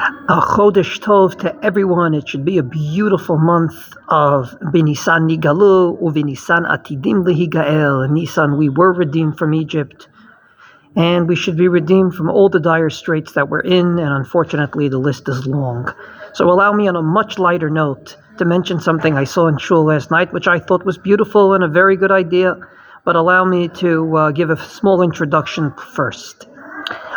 A Chodesh Tov to everyone. It should be a beautiful month of Benisan Nigalu, Uvenisan Atidim Lehigael. In Nisan, we were redeemed from Egypt, and we should be redeemed from all the dire straits that we're in, and unfortunately, the list is long. So allow me on a much lighter note to mention something I saw in Shul last night, which I thought was beautiful and a very good idea, but allow me to give a small introduction first.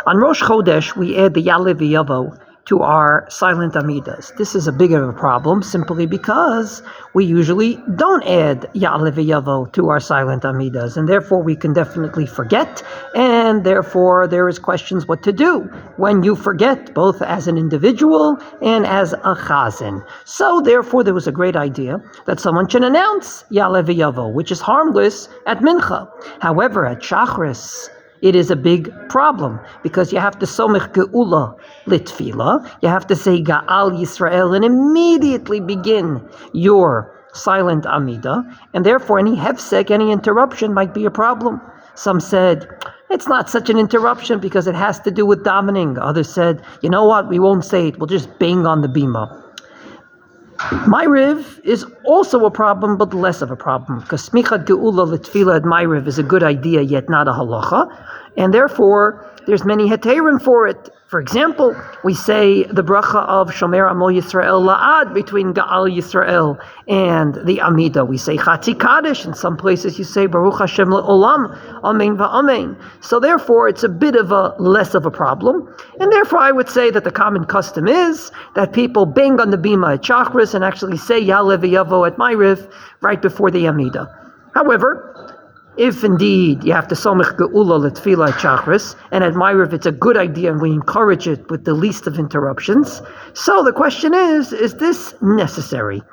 On Rosh Chodesh, we add the Ya'aleh V'Yavo to our silent Amidas. This is a big of a problem simply because we usually don't add Ya'aleh V'Yavo to our silent Amidas, and therefore we can definitely forget, and therefore there is questions what to do when you forget, both as an individual and as a chazan. So therefore there was a great idea that someone should announce Ya'aleh V'Yavo, which is harmless at Mincha. However, at Shachris, it is a big problem because you have to somech geula litfila. You have to say Ga'al Yisrael and immediately begin your silent Amida, and therefore any hefsek, any interruption might be a problem. Some said it's not such an interruption because it has to do with davening. Others said, you know what, we won't say it, we'll just bang on the bima. Ma'ariv is also a problem, but less of a problem, because smichat geula litfila at Ma'ariv is a good idea, yet not a halacha, and therefore there's many heterim for it. For example, we say the bracha of Shomer Amo Yisrael La'ad between Ga'al Yisrael and the Amida. We say Chatzi Kaddish. In some places you say Baruch Hashem Le'olam, Amen Va'amen. So therefore it's a bit of a less of a problem. And therefore I would say that the common custom is that people bang on the bima at Shachris and actually say Ya'aleh V'Yavo at Ma'ariv right before the Amida. However, if indeed you have to somech geula letfila at Shachris, and at Ma'ariv it's a good idea and we encourage it with the least of interruptions, so the question is this necessary?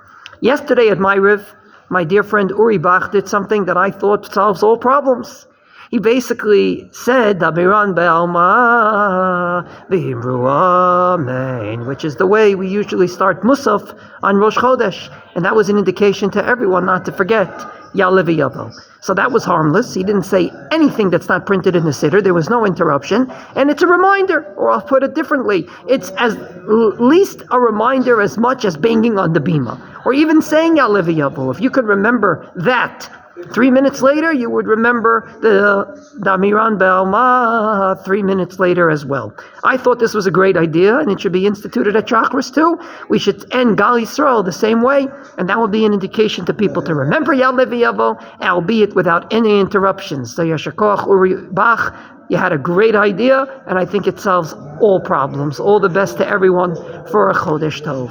Yesterday at Ma'ariv, my dear friend Uri Bach did something that I thought solves all problems. He basically said, Damiran Be'alma V'himru Amen, which is the way we usually start Musaf on Rosh Chodesh, and that was an indication to everyone not to forget Ya'aleh V'Yavo. So that was harmless. He didn't say anything that's not printed in the Siddur. There was no interruption. And it's a reminder, or I'll put it differently. It's as least a reminder as much as banging on the bima, or even saying Ya'aleh V'Yavo. If you could remember that 3 minutes later, you would remember the Damiran Be'alma 3 minutes later as well. I thought this was a great idea, and it should be instituted at Chakras too. We should end Gal Yisrael the same way, and that will be an indication to people to remember Ya'aleh V'Yavo, albeit without any interruptions. So Yasher Koach Uri Bach, you had a great idea, and I think it solves all problems. All the best to everyone for a Chodesh Tov.